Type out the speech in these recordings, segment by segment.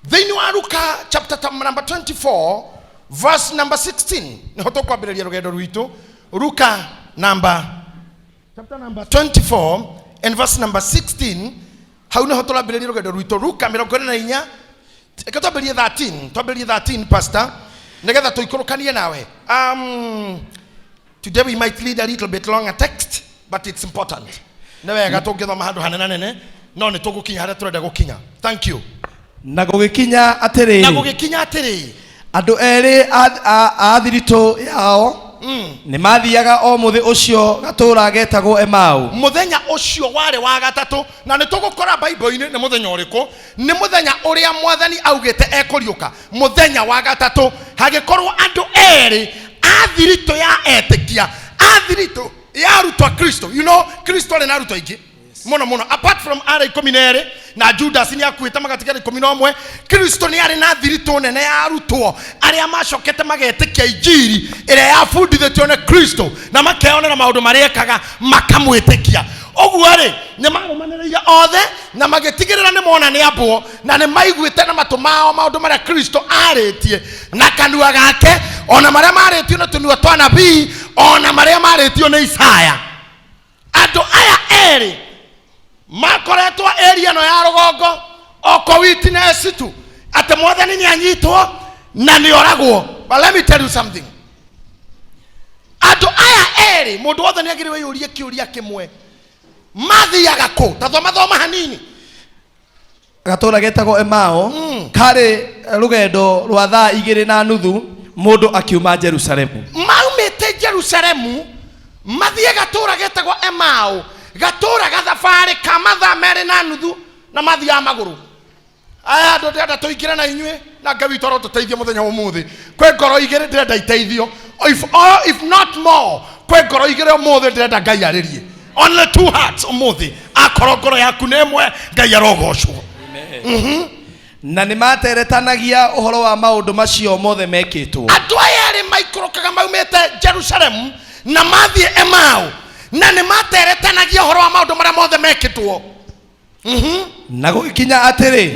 Thĩinĩ wa Luka chapter number 24 verse number 16 nĩho tũkwambĩrĩria rũgendo rwitũ. Luka chapter number 24 and verse number 16 hau nĩho tũrambĩrĩria rũgendo rwitũ. Luka 24 twambĩrĩrie 13 pastor nĩgetha tũikũrũkanie nawe. Today we might read a little bit longer text, but it's important. Nĩ wega tũngĩthoma handũ hanene no nĩ tũgũkinya harĩa tũrenda gũkinya. Thank you. Na gũgĩkinya atĩrĩ andũ erĩ a thiritũ yao nĩ mathiaga o mũthĩ ũcio gatũũra getagwo Emau. Mũthenya ũcio warĩ wa gatatũ, na nĩ tũgũkora Bible-inĩ nĩ mũthenya ũrĩkũ. Nĩ mũthenya ũrĩa Mwathani augĩte ekũriũka, mũthenya wa gatatũ. Hagĩkorwo andũ erĩ a thiritũ ya etĩkia, a thiritũ ya arutwo a Kristo. You know, Kristo arĩ na arutwo aingĩ muno apart from ara 12 na Judas ni akuĩte magatigara 11. Kristo ni arĩ na thiritũ nene ya arutwo arĩa macokete magetĩkia injiri ĩrĩa yabundithĩtio nĩ Kristo na makeonera maũndũ marĩa ekaga makamwĩtĩkia. Ũguo rĩ nĩ marũmanĩrĩire othe na magĩtigĩrĩra nĩ mona nĩ ambwo na nĩ maiguĩte na matũ mao maũndũ marĩa Kristo arĩtie na kanua gake, ona marĩa marĩtio na tũnua twa nabii, ona marĩa marĩtio nĩ Isaya. Andũ aya erĩ makoretwo area no ya rũgongo oko witness tu ate Mwathani ni anyitwo na ni oragwo. But let me tell you something. Andũ aya erĩ mũndũ wothe nĩ agĩrĩirwo yũrie kĩũria kĩmwe. Mathiaga kũ? Thoma hanini. Gatũũra getagwo Emau karĩ rũgendo rwa thaa 2:30 mũndũ akiuma Jerusalemu. Maumĩte Jerusalemu mathiĩ gatũũra getagwo Emau, gatũũra gathabarĩ ka mathaa 2:30 na mathiaga magũrũ. Aya andũ ndĩrenda tũingĩre na inyuĩ na Ngai witũ arotũteithia mũthenya ũmũthĩ. Kwĩ ngoro igĩrĩ ndĩrenda iteithio, if not more, kwĩ ngoro igĩrĩ ũmũthĩ ndĩrenda Ngai arĩrie. Only 2 hearts ũmũthĩ. Akorwo ngoro yaku nĩ ĩmwe, Ngai arogocwo. Na nĩ materetanagia ũhoro wa maũndũ macio mothe mekĩtwo. Andũ aya erĩ maikũrũkaga maumĩte Jerusalemu na mathiĩ Emau na nĩ materetanagia ũhoro wa maũndũ marĩa mothe mekĩtwo. Na gũgĩkinya atĩa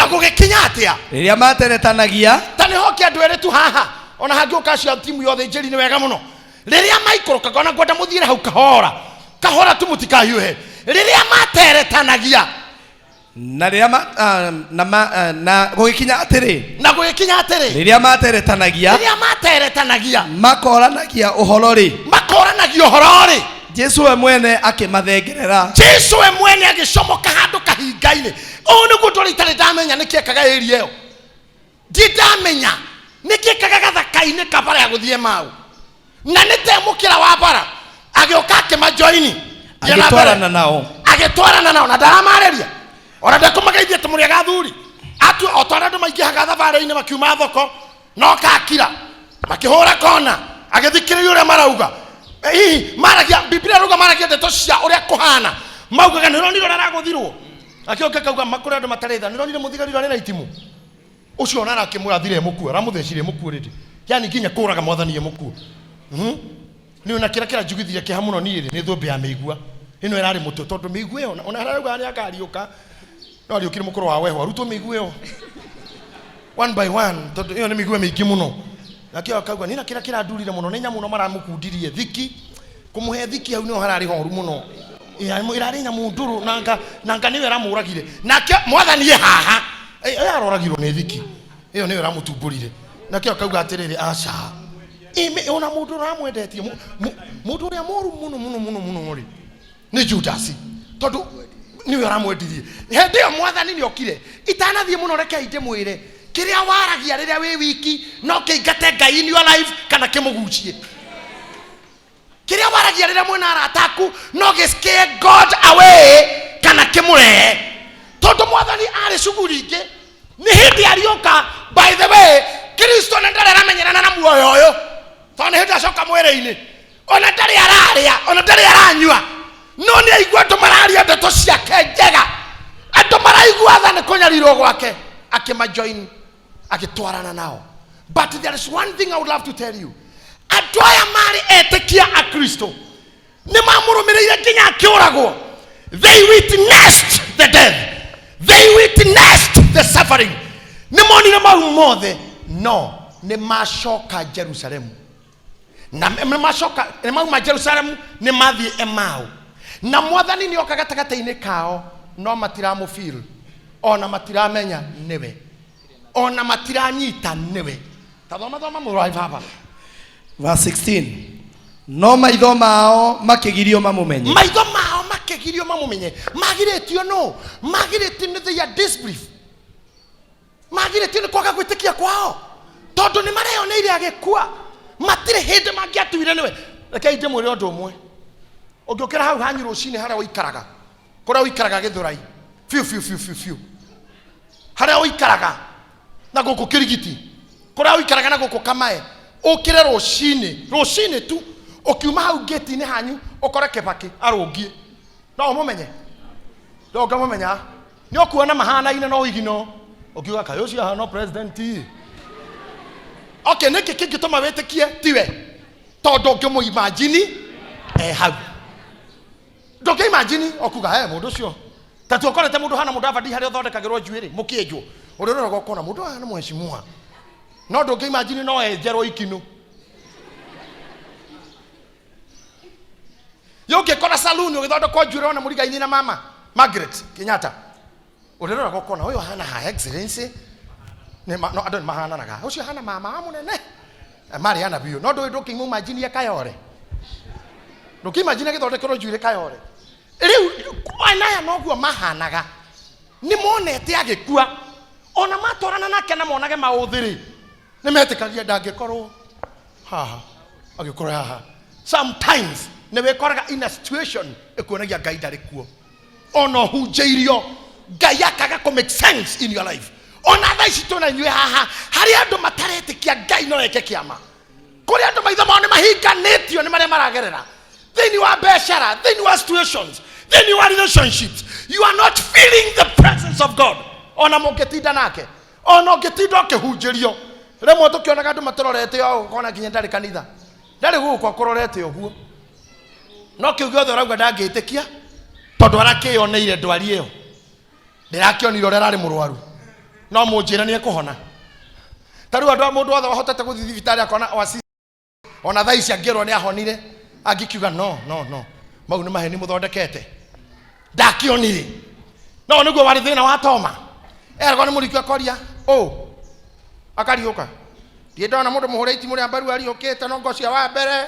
rĩrĩa materetanagia ta nĩ hokia andũ erĩ tu haha, ona hangĩ ũkacia timu yothe njĩri nĩ wega mũno. Rĩrĩa maikũrũkaga ona ngwenda mũthiĩre hau kahora tu mũtikahiũhe. Rĩrĩa materetanagia na rĩrĩa na gũgĩkinya atĩrĩ rĩrĩa materetanagia makoranagia ũhoro rĩ Jesu we mwene akĩmathengerera. Jesu we mwene agĩcomoka handũ kahinga-inĩ. Ũũ nĩguo ndũrĩ itarĩ ndamenya nĩkĩ ekaga area ĩyo. Ndamenya nĩkĩ ekaga gathaka-inĩ ka bara ya gũthiĩ Emau. Na nĩ temũkĩra wa bara agĩũka akĩmajoini agĩtwarana nao na ndaramarĩria. Ona ndekũmageithia ta mũrĩa gathuri atu o twana andũ maingĩhaga thabarĩ-inĩ makiuma thoko no kakira makĩhũra kona agĩthikĩrĩria ũrĩa marauga. Maragia Biblia ruga maragia ndeto cia ũrĩa kũhana maugaga nĩ ronire ũrĩa aragũthirwo. Akĩoka kauga makũrĩa andũ matarĩtha nĩ ronire mũthigari ũrĩa na itimũ ũcio ona arakĩmwĩra thire mũkuo aramũthecire mũkuo rĩndĩ, yani nginya kũraga Mwathani mũkuo. Nĩ ona kĩra njugithia kĩha mũno niĩ nĩ thũmbĩ ya mĩigua ĩno ĩrarĩ mũtũ tondũ mĩigua ĩyo ona arauga nĩ akariũka no ariũkire mũkũrũ wa weho arutwo mĩigua ĩyo one by one tondũ ĩyo nĩ mĩigua mĩingĩ mũno. Nakĩo akauga nĩ na kĩra kĩrandurire mũno nĩ nyamũ no maramũkundirie thiki kũmũhe thiki hau nĩho hararĩ horu mũno ĩrarĩ nyamũ ndũrũ nanga nĩwe aramũragire. Nakĩo Mwathani haha aroragirwo nĩ thiki ĩyo nĩyo aramũtumbũrire. Nakĩo akauga atĩrĩrĩ aca ona mũndũ aramwendetie mũndũ ũrĩa mũru mũno rĩ nĩ Judas tondũ niwe aramwendirie. Hĩndĩ ĩyo Mwathani nĩokire itanathiĩ mũno reke ndĩmwĩre kĩrĩa waragia rĩrĩa wĩ wiki no kĩingate Ngai in your life kana kĩmũgucie. Kĩrĩa waragia rĩrĩa mwĩna arata aku no gĩscare God away kana kĩmũrehe. Tondũ Mwathani arĩ cuguri ingĩ nĩ hĩndĩ ariũka. By the way, Kristo nĩ ndarĩ aramenyerana na muoyo ũyũ tondũ nĩ hĩndĩ acoka mwĩrĩ-inĩ ona ndarĩ ararĩa ona ndarĩ aranyua no nĩ aigua andũ mararia ndeto ciake njega, andũ maraigua tha nĩ kũnyarirwo gwake akĩmajoin agĩtwarana nao. But there is one thing I would love to tell you. Andũ aya marĩ etĩkia a Kristo nĩ mamũrũmĩrĩire nginya akĩũragwo. They witnessed the death, they witnessed the suffering, Ni monire mau mothe no ni macoka Jerusalem. Na macoka ni mau Jerusalem ni mathie Emau. Na mwathani ni oka gatagata-ini kao no matiramu feel. Ona matiramenya niwe. Ona matiranyita niwe. Tathoma mũrwaĩ baba. Verse 16. No maitho mao makigirio mamumenye. Maitho mao makigirio mamumenye. Magiretio no. Magiretio ni they are disbelief. Magiretio ni kwaga gwitikia kwao. Tondu ni mareoneire agikua. Matire hindi mangiatuire niwe. Rekei ndimwire undu umwe. Ungiukira hau hanyu rucini haria uikaraga. Kuria uikaraga Githurai. Fiu. Haria uikaraga na guku Kirigiti. Kuria uikaraga na guku Kamae. Ukire rucini tu. Ukiuma hau gate-ini hanyu ukore Kibaki arungie. No umumenye. No ngamumenya. Ni ukuona mahana-ine no igino. Ukiuga kayo cio hano president. Okay, niki kingituma witikie tiwe. Tondu ngimuimagine hau. Ndoke imagine okuga mundu cio. Tatu ukorete mundu hana mudavadi haria uthondekagirwo njuiri mukienjwo. Urorora gukona mundu hana mweshimua. No ndoke imagine no enjerwo ikinu. Yoke kona saluni ugithondekwo njuiri ona muriga-ini na mama Margaret Kenyatta. Urorora gukona uyu hana ha excellency. Ne no ando mahana naga. Ucio hana mama amunene. Mariana biyo. No ndoke imagine Kayore. Ndoke imagine githondekwo njuiri Kayore. Riu anaya noguo mahanaga. Ni monete agikua. Ona matorana nake na monage mauthiri. Ni metikagia ndangikorwo haha. Agikorwo haha. Sometimes ne wekoraga in a situation ekuonagia Ngai ndari kuo. Ona hunjeirio Ngai akaga ko make sense in your life. Ona thaici tuna nyue haha hari andu mataretikia Ngai no eke kiama. Kuri andu maitho mao ni mahinganitio ni maria maragerera. Then you are beshara, then you are situations, then you are relationships. You are not feeling the presence of God. Ona mugetinda nake. Ona ugetinda ukihunjirio. Remwe tukionaga andu matororete o kona kinya ndari kanitha. Ndari guko kurorete oguo. No kiugo othe urauga ndangitikia tondu arakioneire ndwari iyo. Ndirakionire uria ari murwaru. No munjira ni ekuhona. Taru andu mundu othe wahotete guthi thibitari akona oasis. Ona thaici angirwo ni ahonire. Agikiuga no. Mau ni maheni muthondekete. Ndakionire. No niguo wari thina wa Toma. Ergo ni murikio koria. Akariuka. Ndie ndona mundu muhureti muri ambaru ariukite no ngocia wa mbere.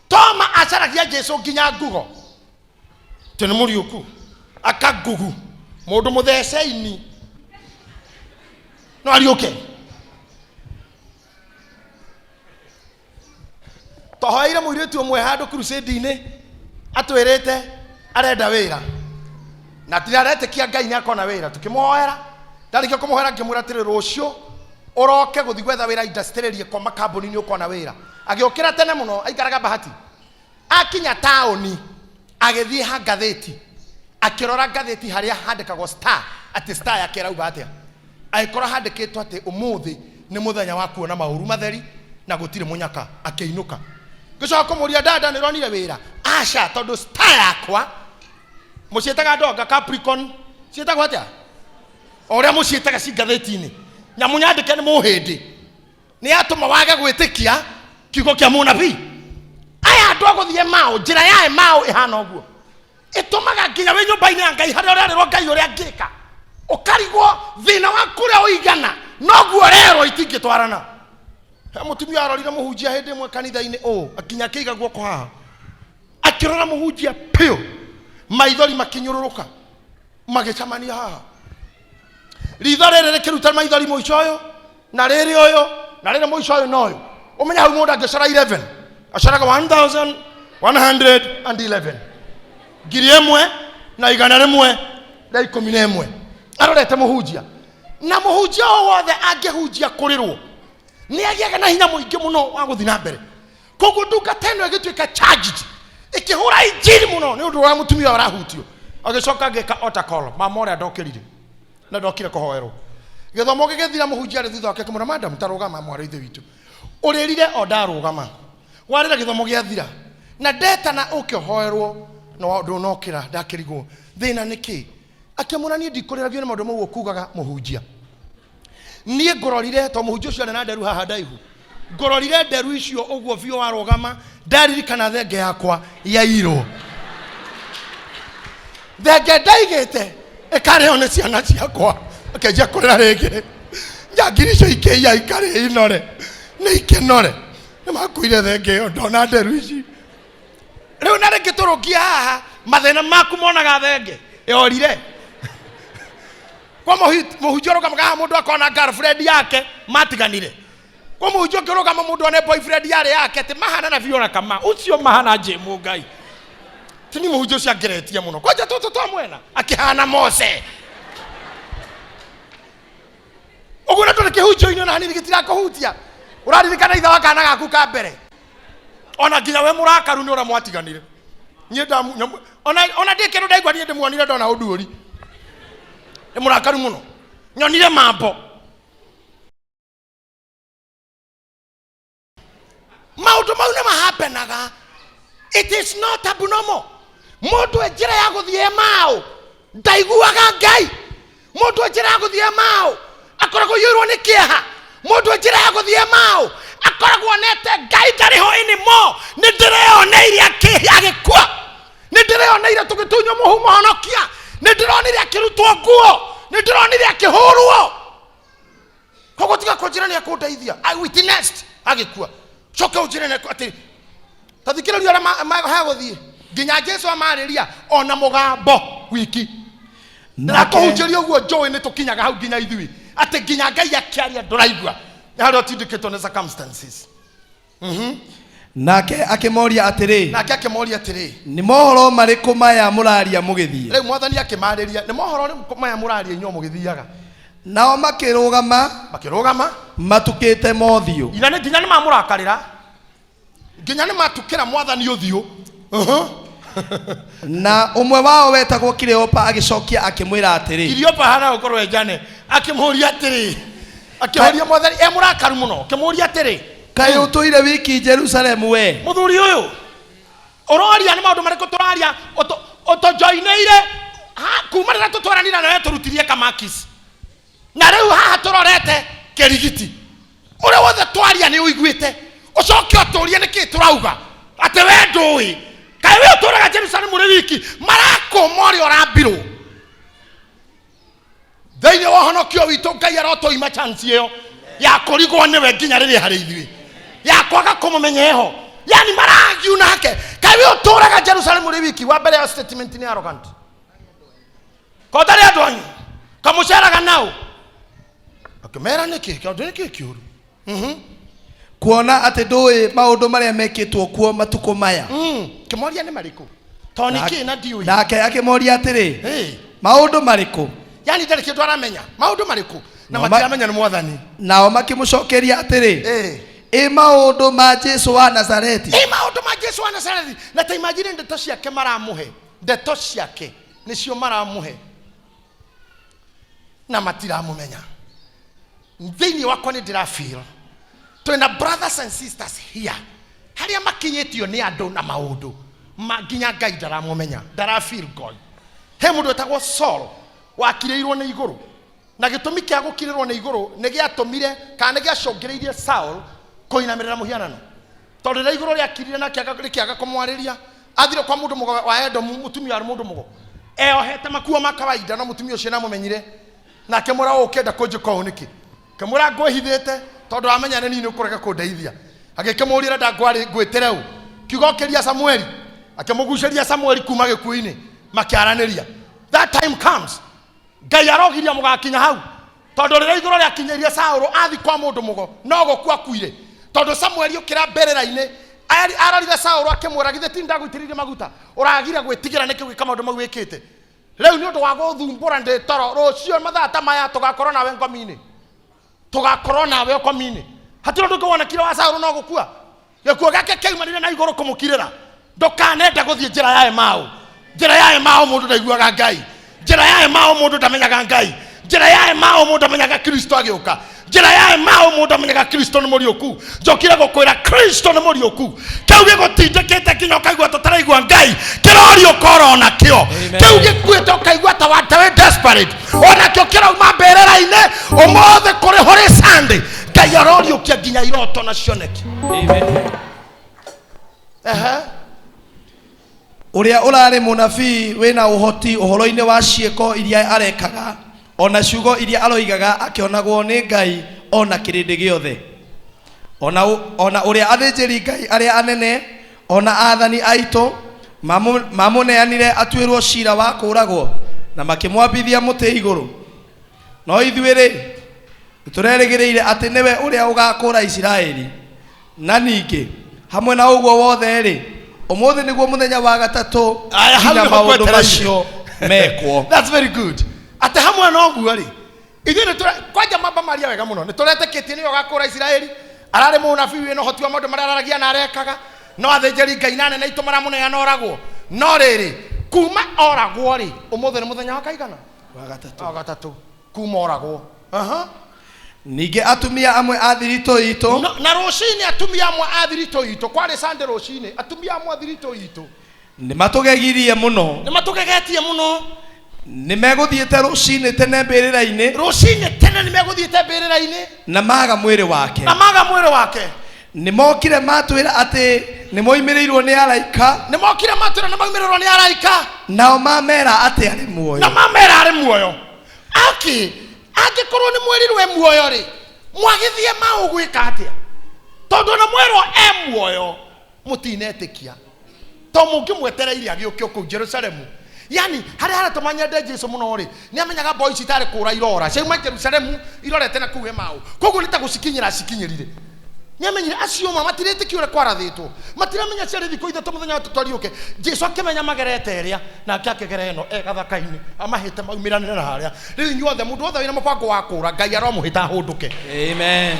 Toma acaragia Jesu nginya ngugo. Tene muriuku. Akagugu. Mundu mutheceini. No ariuke. Tohoire muiritu umwe handu crusade-ini atwirite arenda wira. Na tiraretikia Ngai ni akona wira. Tukimuhoera. Ndarikio kumuhoera ngimwira tiri rucio uroke guthi gwetha wira industry kwa makambuni ni ukona wira. Agiukira tene muno aikaraga Bahati. Akinya taoni agithie ha gatheti. Akirora gatheti haria handikagwo Star ati Star yakirauga atia. Aikora handikitwo ati umuthi ni muthenya wa kuona mauru matheri na gutire munyaka akiinuka. Gicoka muria dada ni ronire wira. Asha tondu Star yakwa mucietaga ndonga Capricorn cietagwo atia. Oria mucietaga cigatheti-ini. Nyamunyandike ni muhindi. Ni atuma wage gwitikia kiugo kia munabii. Aya andu aguthie mao njira ya mao ihana oguo. Itumaga nginya we nyumba-ini ya Ngai haria urerwo Ngai uria angika. Ukarigwo thina wa kuria uigana noguo rero itingitwarana. Mutumia arorire muhunjia hindi mwe kanitha-ini akinya kiiga guoko haha. Akirora muhunjia pio. Maithori makinyururuka. Magicamania haha. Ritho riri rikiruta maithori muico uyu na riri uyu na riri muico uyu no uyu. Umenya hau mundu angicora 11. Acaraga 1111. Ngiri imwe na igana rimwe na 11. Arorete muhunjia. Na muhunjia wothe angihunjia kurirwo. Ni agiaga na hinya muingi muno wa guthi na mbere. Koguo ndungata ino igituika charged. Ikihura injiri muno ni undu wa mutumia arahutio. Agicoka ngeka altar call. Mama ore ndokirire. Na ndokire kuhoerwo. Githomo gigithira muhunjia ri thutha wake kumura madam tarugama mwari ithe witu. Uririre o ndarugama. Warira githomo giathira. Na ndeta na ukihoerwo no ndunokira ndakirigwo. Thina niki? akemura nie ndikoreragio ni maundu mau okugaga muhunjia nie ngororire to muhunjia ucio na nderu haha ndaihu ngororire nderu icio uguo bio warogama ndaririkana thenge yakwa ya iro thenge ndaigite ikareo ni ciana ciakwa akenjia kurera ringi njangiri icio ikeia ikare inore ni ikenore ni makuire thenge yo ndona nderu ici riu na ringi turukia haha mathina maku monaga thenge yorire kwa muhunjia rugamaga mundu akona girlfriend yake matiganire kwa muhunjia kirugama mundu one boyfriend yake ti mahana na viona kama ucio mahana jemu ngai tini muhunjia cia ngeretia muno kwaja toto twamwena akihana Mose uguna tuli kihunjio-ini na hanini gitira kuhutia uraririkana itha wakana gaku ka mbere ona nginya we murakaru ni ura mwatiganire nyenda ona ndikero ndaigwa ni ndimuonire ndona uduri ni murakaru muno nyonire mambo maundu mau ni mahapenaga. It is not abnormal. Mundu ejira ya guthie mao ndaiguaga ngai mundu ejira ya guthie mao akoragwo yurwo ni kieha mundu ejira ya guthie mao akoragwo nete ngai ndariho anymore ni ndireoneire agikua ni ndireoneire tugitunyo muhumo honokia ni ndironire akirutwo nguo ni ndironire akihurwo kogo tiga kujira ni akundeithia I witnessed agikua choka ujire ni ati tathikira ri ara ha guthie nginya Jesu amariria ona mugambo wiki na kuhunjiria uguo joy ni tukinyaga hau nginya ithui ati nginya ngai akiaria nduraigua haro atindikitwo ni circumstances nake akimoria atiri ni mohoro mariku maya muraria mugithie riu mwathani akimariria ni mohoro maya muraria inyo mugithiaga nao makirugama matukite mothio ina ni nginya ni mamurakarira nginya ni matukira mwathani uthio na umwe wao wetagwo Kireopa agicokia akimwira atiri Kireopa hana ukorwo ejane akimuria atiri akihoria mwathani murakaru muno akimuria atiri kai utuire wiki Jerusalem we muthuri uyu uroria ni maundu mariko turaria joineire kuma rira tutwaranira nawe turutirie kamakis na riu haha turorete kirigiti uri wothe twaria ni uiguite ucoke uturie niki turauga ati we ndui kai we uturaga Jerusalem uri wiki marako mori orambirwo thĩinĩ wa honokio witũ ngai arotoima chance ĩyo ya kũrigwo nĩwe nginya rĩrĩa harĩ ithuĩ ya kwaga kũmũmenya eho yani maragiu nake kai we uturaga Jerusalem uri wiki wa mbere ya statement ni arrogant kodari andũ anyu kamuceraga nao akimera niki kaundu niki kiuru kuona ati ndui maundu maria mekitwo kuo matuko maya kimoria ni mariku to niki na ndiui nake akimoria atiri maundu mariku yani ndari kindu aramenya maundu mariku na matiramenya ni mwathani nao makimucokeria atiri maundu ma Jesu wa Nazareti maundu ma Jesu wa Nazareti na ta imagine ndeto ciake maramuhe ndeto ciake nicio maramuhe na matiramumenya thĩinĩ wakwa nĩ ndĩrafeel twĩna brothers and sisters here harĩa makinyĩtio nĩ andũ na maũndũ nginya ngai ndaramũmenya ndarafeel God he mũndũ wetagwo Saul wakirĩirwo nĩ igũrũ na gĩtũmi kĩa gũkirĩrwo nĩ igũrũ nĩ gĩatũmire kana nĩ gĩacũngĩrĩirie Saul kũinamĩrĩra mũhianano tondũ rĩrĩa igũrũ rĩakirire na rĩkĩaga kũmwarĩria athire kwa mũndũ mũgo wa Edomu mũtumia wa mũndũ mũgo eohete makuo ma kawaida na mũtumia ũcio namũmenyire nake mũra ũkenda kũnjĩka ũũ nĩkĩ kemura ngwĩhithĩte tondũ amenya nĩ nini ũkũrega kũndeithia agĩkĩmũrĩra ndangwarĩ ngwĩtĩre ũũ kiugo kĩria Samueli akĩmũgucĩria Samueli kuma gĩkuũ-inĩ makĩaranĩria that time comes ngai arogiria mũgakinya hau tondũ rĩrĩa igũrũ rĩakinyĩrie Saũlũ athi kwa mũndũ mũgo no gũkua kuire tondũ Samueli ũkĩra mbĩrĩra-inĩ ararire Saũlũ akĩmwĩra githĩ ti ndagũitĩrĩirie maguta ũragire gwĩtigĩra nĩkĩ gwĩka maũndũ mau wĩkĩte rĩu nĩ ũndũ wa gũthumbũra ndĩ toro rũciũ mathaa ta maya tũgakorwo nawe ngomi-inĩ tugakorwo nawe ũkomi-inĩ hatirĩ ũndũ ũngĩwonekire wa Saũlũ no gũkua gĩkuũ gĩake kĩaumanire na igũrũ kũmũkirĩra ndũkanenda gũthiĩ njĩra ya Emau mũndũ ndaiguaga ngai njĩra ya Emau mũndũ ndamenyaga ngai njira ya mao mundu amenyaga Kristo agioka njira ya mao mundu amenyaga Kristo ni muriuku njokire gukwira Kristo ni muriuku kiu gigutindikite kinya ukaigua tutaraigua Ngai kirorio korona kio kiu gikuite ukaigua ta watawe desperate ona kio kirauma mberera-ine umothe kuri hori Sunday Ngai arorio kia nginya iroto na cioneki. Amen. Uria urari munabii wina uhoti uhoro-ini wa cieko iria arekaga ona ciugo iria aroigaga akionagwo ni Ngai ona kirindi giothe ona uria athinjiri Ngai aria anene ona athani aitu mamuneanire atuirwo cira wa kuragwo na makimwambithia muti iguru no ithuiri turerigiriire ati niwe uria ugakura Isiraeli na ningi hamwe na uguo wothe ri umuthi niguo muthenya wa gatatu ina maundu macio mekwo. That's very good. Ate hamwe na uguo ri ithuĩ kwanja mamba maria wega muno nĩ tũretĩkĩtie nĩ ũgakũra Isiraeli ararĩ mũnabii wĩna ũhoti wa maũndũ marĩa araragia na arekaga no athĩnjĩri Ngai na anene aitũ maramũneana oragwo no rĩrĩ kuma oragwo rĩ ũmũthĩ nĩ mũthenya wa kaigana wa gatatu kuma oragwo. Ninge atumia amwe a thirito itu na rucini atumia amwe a thirito itu kwari Sunday rucini atumia amwe a thirito itu ni matugegirie muno ni meguthiete rucini tene mbirira-ini tene ni meguthiete mbirira-ini na maga mwiri wake ni mokire matwira ati ni moimirirwo ni araika nao mamera ati ari muoyo angikorwo ni mwirirwe muoyo ri mwagithie maugwika atia tondu na mwero muoyo mutinetikia to mungimwetereire agioke ku Jerusalemu yani haria tumanyende Jesu muno ri ni amenyaga boys itare kura irora cema Jerusalemu irorete na kuwe mau koguo nitagucikinyira cikinyirire ni amenyire acio mama matiretikia ure kwarathitwo matiramenya ciari thiko ithatu muthenya tutariuke Jesu akimenya magerete eria na akakegera eno gathaka-ini amahite maumiranire na haria riu nyuothe mundu othe wina mubango wa kura Ngai aromuhita hunduke. Amen.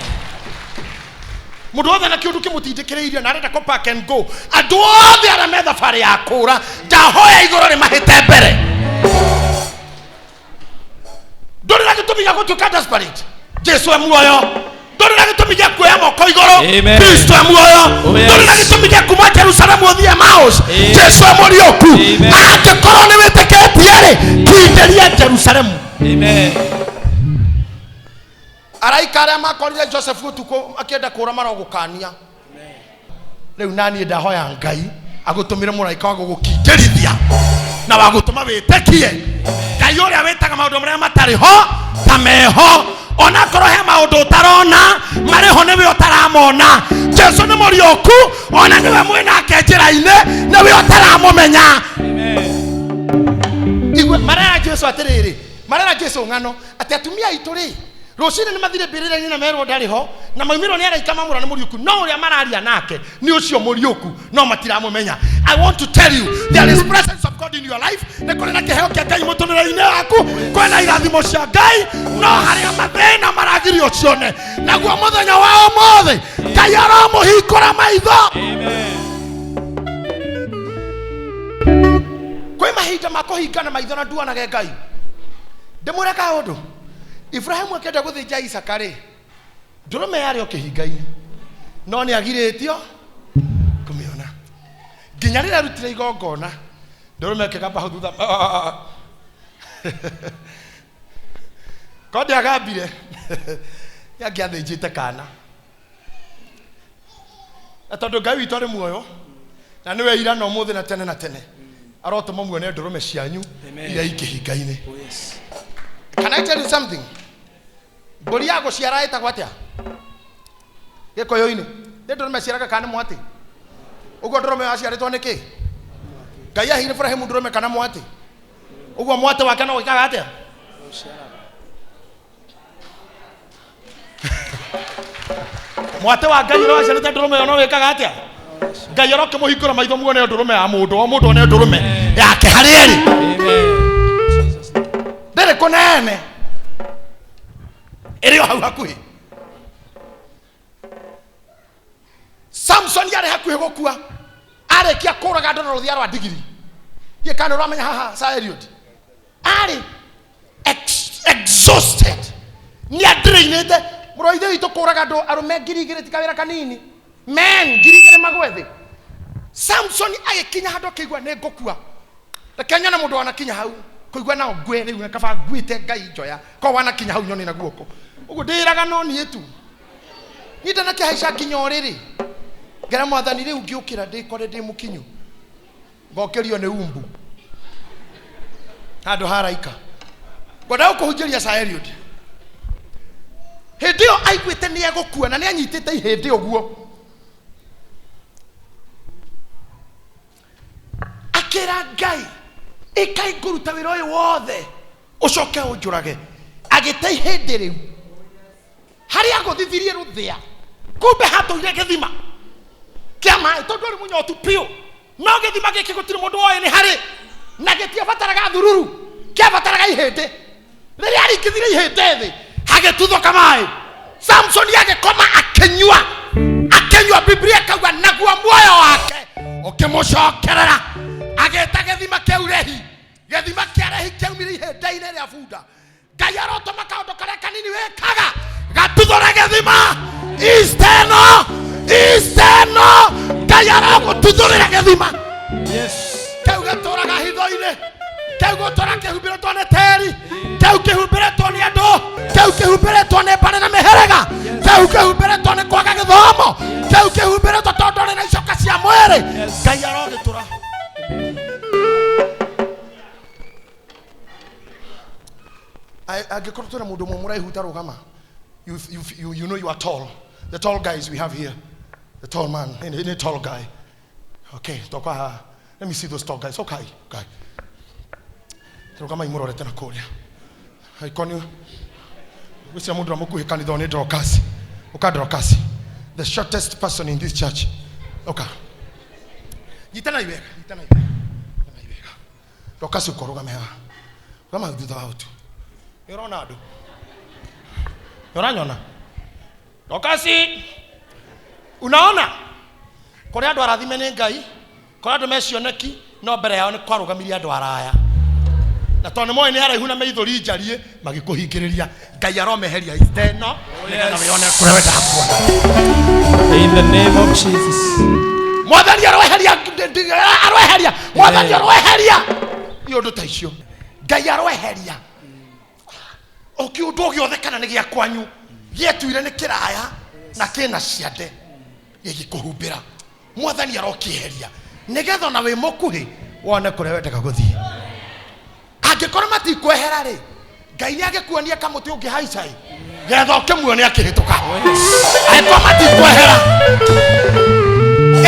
Mundu othe na kiundu kimutindikiriirie na arenda ko pack and go andu othe ara me thabari ya kura ndahoya iguru ri mahite mbere nduri na gitumiga gutuka desperate Jesu muoyo nduri na gitumiga kuya moko iguru Kristo muoyo nduri na gitumiga kuma Jerusalemu othie Maus Jesu murioku angikorwo ni witeketie ri kinderia Jerusalemu. Amen. Araika aria makorire Joseph utuko akienda kura marogukania riu nani ndahoya Ngai agutumire muraika wa gugukindĩrithia na wa gutuma witekie Ngai uria witaga maundu maria matari ho ta meho ona korwo he maundu utarona mariho niwe utaramona Jesu ni murioku ona niwe mwinake njĩra-inĩ niwe utaramumenya. Igwe marera Jesu atiriri marera Jesu ng'ano ati atumia aitu ri rucini ni mathire mbirira-ini na merwo ndari ho na maumirwo ni araika mamura ni muriuku no uria mararia nake ni ucio muriuku no matiramumenya. I want to tell you there is presence of God in your life ne kuri na kiheo kia Ngai mutunira-ini waku kwena irathimo cia Ngai no haria mathina maragirio cione naguo muthenya wa umuthi Ngai aromuhingura maitho. Amen. Kwi mahinda makuhingana maitho na nduanage Ngai ndimureka undu Ibrahimu akenda guthinja Isaka ri ndurume yari o kihinga-ini no ni agiritio kumiona nginya rĩrĩa arutire igongona ndurume kĩgamba hau thutha ko ndiagambire yangĩathĩnjĩte kana na tondũ Ngai witũ arĩ muoyo na nĩwe ira na ũmũthĩ na tene na tene arotũma muone ndurume cianyu iria ikĩhinga-ini. Can I tell you something? Mbũri ya gũciara ĩtagwo atĩa Gĩkũyũ-inĩ? Nĩ ndurume ciaraga kana mwatĩ? Ũguo ndurume waciarĩtwo nĩkĩ? Ngai ahire Ibrahimu ndurume kana mwatĩ? Ũguo mwatĩ wake no wĩkaga atĩa? Mwatĩ wa Ngai ũrĩa waciarĩte ndurume ĩyo no wĩkaga atĩa? Ngai arokĩmũhingũra maitho muone ndurume ya mũndũ o mũndũ one ndurume yake harĩa ĩrĩ. Ndĩrĩ kũnene ĩrĩ o hau hakuhĩ. Samson yarĩ hakuhĩ gũkua arĩkia kũraga andũ na rũthia rwa ndigiri gĩkano ũramenya haha sa Eliud arĩ exhausted. Ni drained. Muroithe witũ kũraga andũ arũme 2,000 ti kawĩra kanini. Men 2,000 magwethi. Samson agĩkinya handũ akĩigua nĩ ngũkua. Rekenya na mũndũ wanakinya hau. Kũigua nao ngwe rĩu kaba ngwĩte Ngai njoya. Ko wanakinya hau nyoni na guoko. Ũguo ndĩraga no niĩ tu. Ni ndanakĩhaica kinya ũrĩrĩ. Ngera mwathani rĩu ngĩũkĩra ndĩkore ndĩ mũkinyu. Ngokerio nĩ umbu. Handũ haraika. Ngwenda gũkũhunjĩria Saeliod. Hĩndĩ ĩyo aiguĩte nĩ egũkua na nĩ anyitĩte ihĩndĩ ũguo. Akĩra Ngai, ĩkai ngũruta wĩra ũyũ wothe ũcoke ũnjũrage. Agĩte ihĩndĩ rĩu. Harĩa agũthithirie rũthĩa. Kumbe hatũire gĩthima. Kĩa maĩ tondũ arĩ mũnyotu piũ. No gĩthima gĩkĩ gũtirĩ mũndũ woĩ nĩ harĩ. Na gĩtiabataraga thururu. Kĩabataraga ihĩndĩ. Rĩrĩa arikithire ihĩndĩ thĩ, hagĩtuthũka maĩ. Samson agĩkoma akĩnyua Biblia akauga naguo muoyo wake ũkĩmũcokerera. Agĩta gĩthima kĩu Rehi. Gĩthima kĩa Rehi kĩaumire ihĩndĩ-inĩ rĩa bunda. Ngai arotũma kaũndũ karĩa kanini wĩkaga gatuthũre gĩthima. Isteno Ngai aragũtuthũrĩra gĩthima. Kĩu gatũraga hitho-inĩ. Kĩu gũtũra kĩhumbĩrĩtwo nĩ tĩri. Kĩu kĩhumbĩrĩtwo nĩ andũ. Kĩu kĩhumbĩrĩtwo nĩ mbare na mĩhĩrĩga. Kĩu kĩhumbĩrĩtwo nĩ kwaga gĩthomo. Kĩu kĩhumbĩrĩtwo tondũ ũrĩ na icoka cia mwĩrĩ. Ngai arogĩtũra. Angĩkorwo twĩna mũndũ ũmwe mũraihu tarũgama. You know you are tall. The tall guys we have here. The tall man. Any tall guy. Okay, toka. Let me see those tall guys. Okay, guy. Tarũgama imũrorete na kũrĩa. Haikoni. Wĩcia mũndũ mũkuhĩ kanitha nĩ Dorcas. Oka Dorcas. The shortest person in this church. Okay. Gitana iwega. Dorcas ũkorũgame haha. Kama thutha wa ũtu. Yorona andũ. Yoranyona. Dorcas. Unaona? Kũrĩa andũ arathime nĩ Ngai. Kũrĩa andũ mecioneki no mbere yao nĩ kwarũgamirie andũ araya. Na tondũ moĩ nĩ haraihu na meithũri njarie magĩkũhingĩrĩria. Ngai aromeheria isteno. Nĩgetha wĩone kũrĩa wenda hakuona. In the name of Jesus. Mwathani aroeheria. Mwathani aroeheria. Iũndũ ta icio. Ngai aroeheria. Ũkiũndũ gĩothe kana nĩ gĩa kwanyu. Gĩetuire nĩ kĩraya na kĩna ciande. Gĩgĩkũhumbĩra. Mwathani arokĩeheria. Nĩgetha na wĩ mũkuhĩ wone kũrĩa wendaga gũthiĩ. Angĩkorwo matikwehera rĩ, Ngai nĩ agĩkuonia kamũtĩ ũngĩhaica ĩ. Getha ũkĩmuone akĩhĩtũka. Angĩkorwo matikwehera.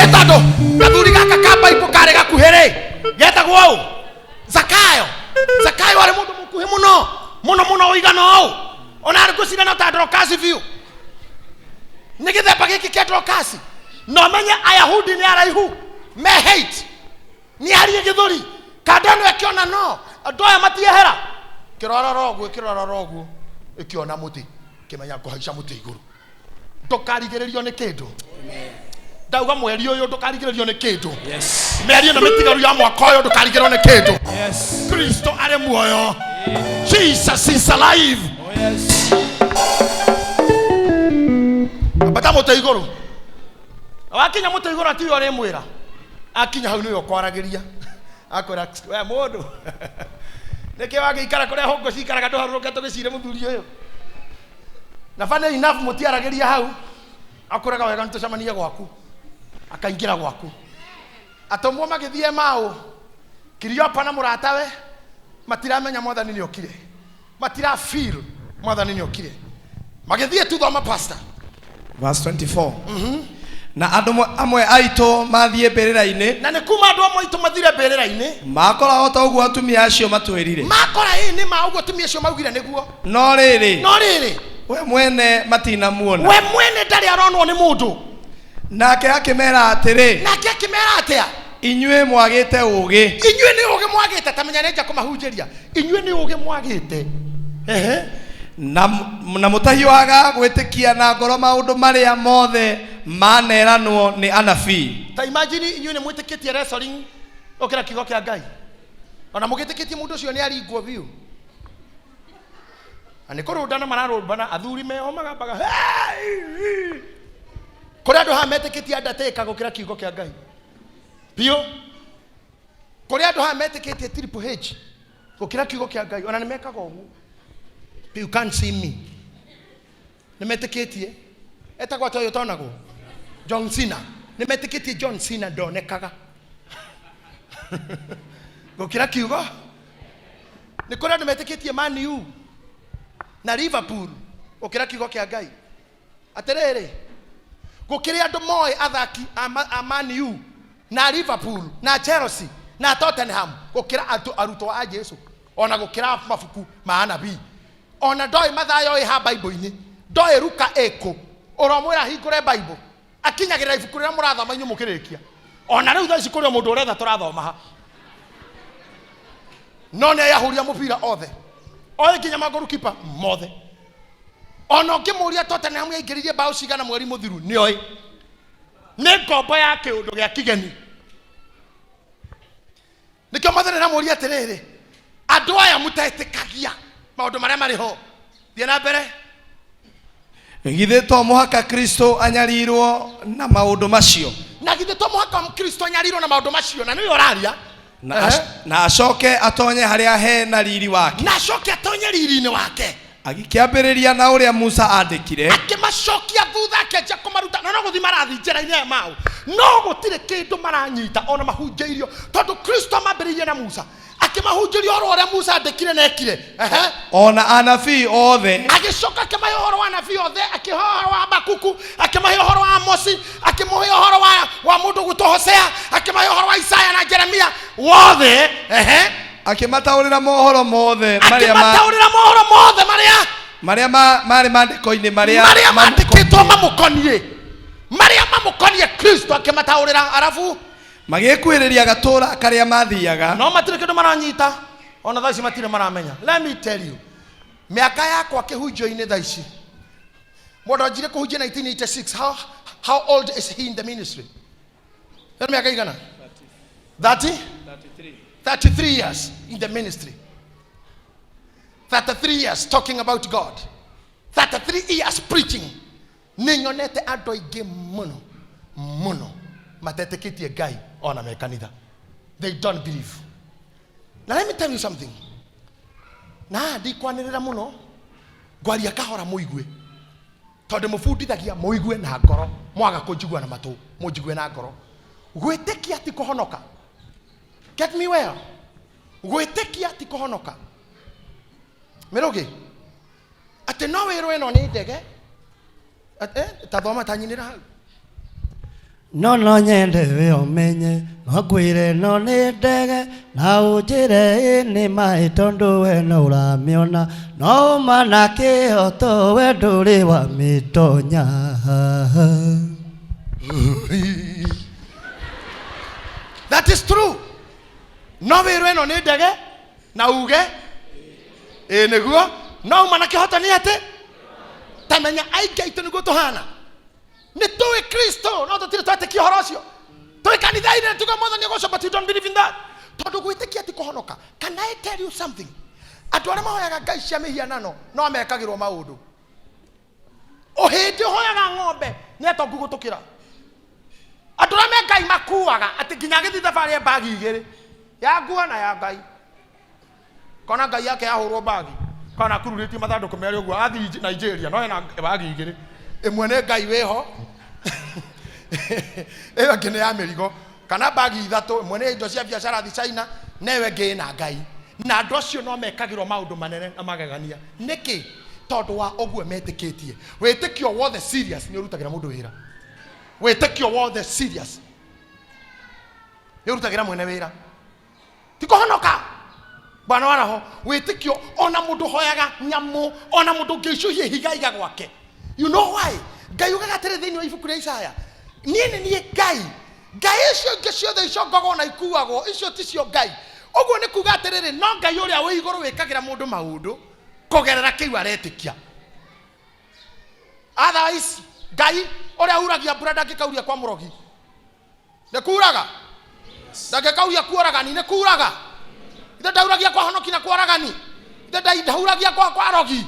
Etandũ gathuri gaka ka Bible karĩ gakuhĩ rĩ. Getagwo ũũ. Zakayo arĩ mũndũ mũkuhĩ mũno ũigana ũũ. Ona arĩ gũcindana ta Dorcas biũ. Nĩ gĩthemba gĩkĩ kĩa Dorcas. No menye Ayahudi nĩ araihu. Me hate. Nĩ harie gĩthũri. Kandano ĩkĩona no. Andũ aya matiehera. Kĩrora roguo. Ĩkĩona mũtĩ. Kĩmenya kũhaica mũtĩ igũrũ. Ndũkarigĩrĩrio nĩ kĩndũ. Ndauga mweri ũyũ ndũkarigĩrĩrio nĩ kĩndũ. Mĩeri na mĩtigaru ya mwaka ũyũ ndũkarigĩrĩrio nĩ kĩndũ. Kristo arĩ muoyo. Jesus is alive. Bata mũtĩ igũrũ. Wakinya mũtĩ igũrũ ati ũrĩ mwĩra. Akinya hau nĩwe ũkwaragĩria. Akora we mũndũ. Nĩkĩ wagĩikara kũrĩa hongo cikaraga ndũharũrũke tũgĩcire mũthuri ũyũ. Na fane enough mũtiaragĩria hau. Akoraga wega nĩtũcemanie gwaku. Akaingĩra gwaku. Atomwo magĩthiĩ maũ. Kiriyopa na mũratawe. Matiramenya Mwathani nĩ okire. Matira feel Mwathani nĩ okire. Magĩthiĩ tu thoma pastor. Verse 24. Na andũ amwe aitũ mathiĩ mbĩrĩra-inĩ. Na nĩ kuma andũ amwe aitũ mathire mbĩrĩra-inĩ. Makora o ta ũguo atumia acio matwĩrire. Makora nĩ ma ũguo atumia acio maugire nĩguo. No rĩrĩ. We mwene matinamuona. We mwene ndarĩ aronwo nĩ mũndũ. Nake akĩmera atĩrĩ. Atĩa? Inyuĩ mwagĩte ũũgĩ. Inyuĩ nĩ ũũgĩ mwagĩte tamenya nĩnja kũmahunjĩria. Inyuĩ nĩ ũũgĩ mwagĩte. Na mũtahiũhaga gwĩtĩkia na ngoro maũndũ marĩa mothe maneranwo nĩ anabii. Ta imagine inyuĩ nĩ mwĩtĩkĩtie wrestling okĩra kiugo kĩa Ngai. Ona mũgĩtĩkĩtie mũndũ ũcio nĩ aringwo biũ. Ani koro ndana mararũmbana athuri meho magambaga. Kũrĩ andũ haha metĩkĩtie ndatĩka gũkĩra kiugo kĩa Ngai. Biũ. Kũrĩ andũ haha metĩkĩtie Triple H gũkĩra kiugo kĩa Ngai. Ona nĩmekaga ũguo. You can't see me. Nĩmetĩkĩtie. Etagwo atĩ ũyũ tonagwo. John Cena. Nĩmetĩkĩtie John Cena ndonekaga. Gũkĩra kiugo. Nĩ kũrĩ andũ metĩkĩtie Man U na Liverpool gũkĩra kiugo kĩa Ngai. Atĩrĩrĩ. Gũkĩrĩ andũ moĩ athaki a Man U na Liverpool na Chelsea na Tottenham gũkĩra arutwo a Jesu. Ona gũkĩra mabuku ma anabii. Ona ndoĩ mathayo ĩ ha Bible-inĩ. Ndoĩ Luka eko. Ũromwĩra hingũre Bible. Akinyagĩrĩra ibuku rĩrĩa mũrathoma inyuĩ mũkĩrĩkia. Ona rĩu thaa ici kũrĩ mũndũ ũretha tũrathoma ha. No nĩayahũria mũbira othe. Oĩ nginya magũrũkipa mothe. Ona ũngĩmũria Tottenham yaingĩririe bao cigana mweri mũthiru nĩoĩ. Nĩ ngombo ya kĩũndũ gĩa kĩgeni. Nĩkĩo mathĩna namũria atĩrĩrĩ. Andũ aya mũtetĩkagia maũndũ marĩa marĩ ho. Thiĩ na mbere. Githĩ to mũhaka Kristo anyarirwo na maũndũ macio. Na githĩ to mũhaka Kristo anyarirwo na maũndũ macio na nĩwe ũraria. Na acoke atonye harĩa he na riri wake. Na acoke atonye riri-inĩ wake. Agĩkĩambĩrĩria na ũrĩa Musa andĩkire. Akĩmacokia thutha akĩanjia kũmaruta. No gũthiĩ marathi njĩra-inĩ ya mau. No gũtirĩ kĩndũ maranyita ona mahunjĩirio. Tondũ Kristo mambĩrĩirie na Musa. Akĩmahunjĩria ũhoro ũrĩa Musa andĩkire na ekire. Ona anabii othe. Agĩcoka akĩmahe ũhoro wa anabii othe. Akĩhe ũhoro wa Habakuku. Akĩmahe ũhoro wa Amosi. Akĩmahe ũhoro wa mũndũ gwĩtwo Hosea. Akĩmahe ũhoro wa Isaya na Jeremia. Wothe. Akĩmataũrĩra mohoro mothe marĩa marĩ mandĩko-inĩ marĩa mandĩkĩtwo mamũkoniĩ. Marĩa mamũkoniĩ Kristo akĩmataũrĩra. Arabu magĩkuhĩrĩria gatũũra karĩa mathiaga. No matirĩ kĩndũ maranyita. Ona thaa ici matirĩ maramenya. Let me tell you. Mĩaka yakwa kĩhunjio-inĩ thaa ici. Mũndũ anjire kũhunjia 1986. How old is he in the ministry? Nĩ mĩaka igana? 33 years in the ministry. 33 years talking about God. 33 years preaching. Ninyonete andũ aingĩ mũno matetĩkĩtie Ngai ona me kanitha. They don't believe. Now let me tell you something. Na ndikwanĩrĩra mũno ngwaria kahora mũigue. Tondũ mũbundithagia mũigue na ngoro. Mwaga kũnjigua na matũ. Mũnjigue na ngoro. Gwĩtĩkia ti kũhonoka. Get me well. Gwĩtĩkia ti kũhonoka. Mĩrũgĩ. Atĩ no wĩrwo ĩno nĩ ndege. Tathoma tanyinĩra hau. No nyende we ũmenye no ngwĩre no nĩ ndege na ũnjĩre nĩ maĩ tondũ we no ũramĩona no uma na kĩhoto we ndũrĩ wa mĩtonya. That is true. No wĩrwo ĩno nĩ ndege na uge nĩguo no uma na kĩhoto nĩ atĩ tamenya aingĩ aitũ nĩguo tũhana. Nĩ tũĩ Kristo no tũtirĩ twetĩkia ũhoro ũcio. Tũĩ kanitha-inĩ tuga Mwathani agocwo but you don't believe in that. Tondũ gwĩtĩkia ti kũhonoka. Can I tell you something? Andũ arĩa mahoyaga ngai cia mĩhianano no mekagĩrwo maũndũ. Ũhĩndĩ ũhoyaga ng'ombe nĩ atongu gũtũkĩra. Andũ arĩa me ngai makuaga atĩ nginya agĩthiĩ thabarĩ bagi igĩrĩ ya nguo na ya ngai. Kona ngai yake yahũrwo bagi. Kana kururĩtie mathandũkũ merĩ ũguo athiĩ Nigeria no ena bagi igĩrĩ. Ĩmwe nĩ ngai wĩho. Ĩyo ĩngĩ nĩ ya mĩrigo. Kana bagi ithatũ. Ĩmwe nĩ indo cia biacara thi China. Na ĩyo ĩngĩ na ngai. Na andũ acio no mekagĩrwo maũndũ manene na magegania. Nĩkĩ? Tondũ wa ũguo metĩkĩtie. Wĩtĩkio wothe serious nĩ ũrutagĩra mũndũ wĩra. Wĩtĩkio wothe serious nĩ ũrutagĩra mwene wĩra. Ti kũhonoka. Bwana wanaho wĩtĩkio ona mũndũ hoyaga nyamũ ona mũndũ ngĩicũhia higa gwake. You know why? Ngai ugaga atĩrĩ thĩinĩ wa ibuku rĩa Isaya. Niĩ Ngai. Ngai icio ingĩ ciothe icongagwo na ikuagwo icio ti cio Ngai. Ũguo nĩ kuga atĩrĩrĩ no Ngai ũrĩa wĩ igũrũ wĩkagĩra mũndũ maũndũ kũgerera kĩu aretĩkia. Otherwise Ngai ũrĩa uragia mbura ndangĩkauria kwa mũrogi. Nĩ kuraga? Ndangĩkauria kuoragani nĩ kuraga? Ithe ndauragia kwa honoki na kwa ragani. Ithe ndauragia kwa rogi.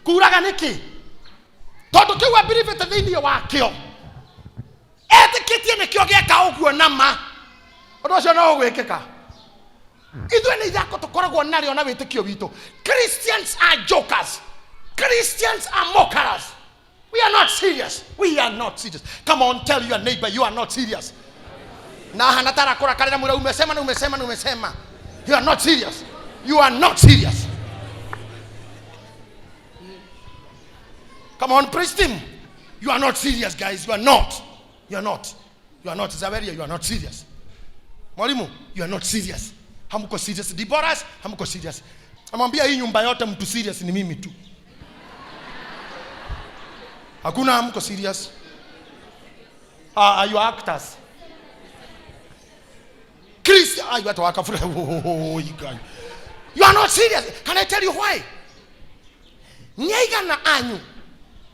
kuraga niki tondu kiu abiribete thiini wakio etikitie nikio gieka uguo nama undu ucio no ugwikika ithuĩ nĩ ithako tũkoragwo narĩo na wĩtĩkio witũ. Christians are jokers. Christians are mockers. We are not serious. We are not serious. Come on, tell your neighbor you are not serious. Na hana tara kurakarĩra mwĩra umesema na umesema na umesema. You are not serious. You are not serious. Come on, preach him. You are not serious, guys. You are not. You are not. You are not. Zaveria, you are not serious. Mwalimu, you are not serious. Hamuko serious. Diboras, hamuko serious. Amwambia hii nyumba yote mtu serious ni mimi tu. Hakuna hamuko serious. Are you actors? Christian, you are to work for. You are not serious. Can I tell you why? Nyaiga na anyu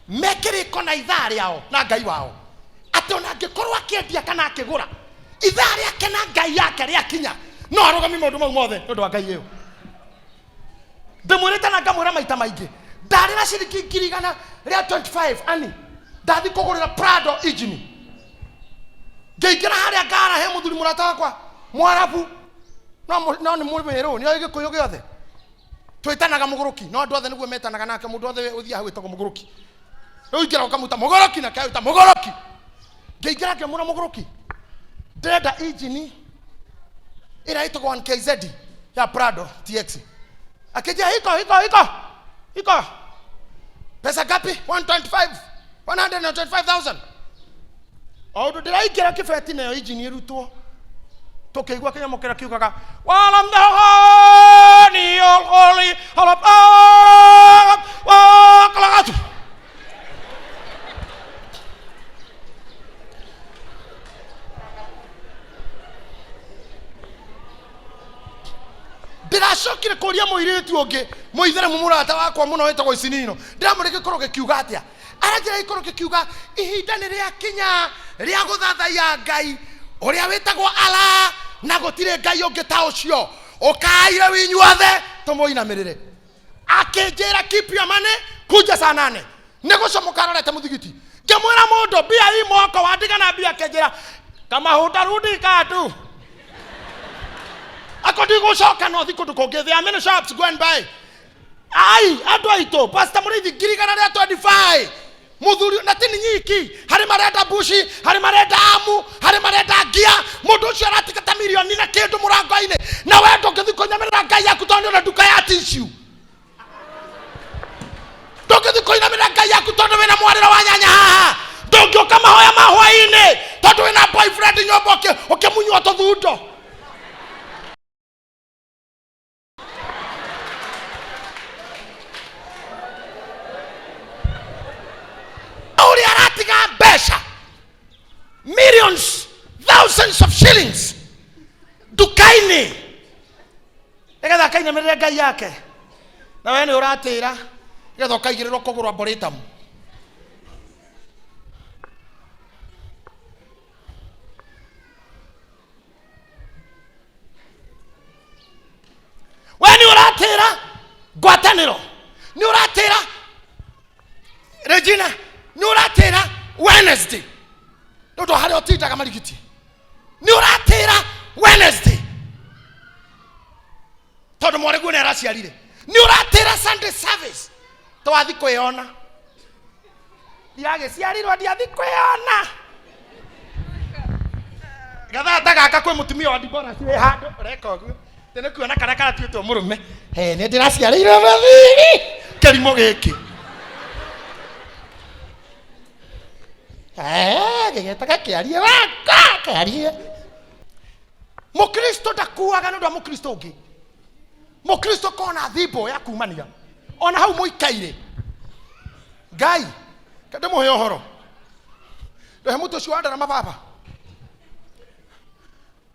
mekere kona ithaa riao na ngai wao ati ona angikorwo akiendia kana akigura ithaa riake na ngai yake riakinya no arugami maundu mau mothe ndu wa ngai iyo ndimwirite na ngamwira maita maingi ndari na ciringi ngirigana ria 25 ani ndathi kugurira Prado engine ngeigira haria ngara he muthuri murata wakwa mwarabu no ni mwiru ni gikuyu giothe twitanaga muguruki no andu othe niguo metanaga nake mundu othe uthia hau etagwo muguruki riu ingira ukamuta muguruki na kauta muguruki ngeigira ngemura muguruki ndenda engine ira itagwo 1KZ ya Prado TX akija hiko pesa gapi 125,000 odu ndiraikira kibeti nayo engine irutwo tukigwa kinyamo kira kiugaga wala mdahani oli halapa wa kalatu ndiracokire kuria muiritu ungi muithere mumurata wakwa muno wetagwo icinino ndiramurike koroge kiuga atia aragira ikoroge kiuga ihinda ni ria kinya ria guthathaiya ngai uria wetagwo ala na gutire ngai ungi ta ucio ukaire winyuothe tumuinamirire akinjira keep your money kuja saa 8 nigucomoka arorete muthigiti ngemwira mundu bia hii moko wandigana bia akinjira kama hutarudi katu akodi gucoka no thiku tukonge there many shops go and buy ai andu aito pastor murithi ngirigana ria 25 muthuri na tini nyiki hari marenda bushi hari marenda amu hari marenda gia mundu ucio aratikata milioni na kindu murango-ini na wendo ngithi kunyamirira ngai yaku tondu na duka ya tissue ngithi kunyamirira ngai yaku tondu wina mwariro wa nyanya haha ndungioka mahoya ma hwaini tondu wina boyfriend nyomba ukimunywa tuthundo millions, thousands of shillings dukaini egetha kaina mere ngai yake na wewe ni uratira egetha ukaigirirwo kugurwa Boritam wewe ni uratira gwataniro ni uratira Regina ni uratira Wednesday ndo hari otita kama ligiti ni uratira Wednesday todo more gune raciarire ni uratira Sunday service to athi kuyona diage ciarirwa diathi kuyona gatha tagaka kwe mutumia wa Dibora ciwe hando reka guo tene kuona kana kana tuitwo murume he ni ndiraciarire bathi kerimo giki gĩgĩtaga kĩarie waka kĩarie mukristo ndakuaga nĩ ũndũ wa mukristo ũngĩ mukristo kona thimbo ya kumania ona hau mũikaire ngai kende mũhe ũhoro ndehe mũtu ũcio wandara mababa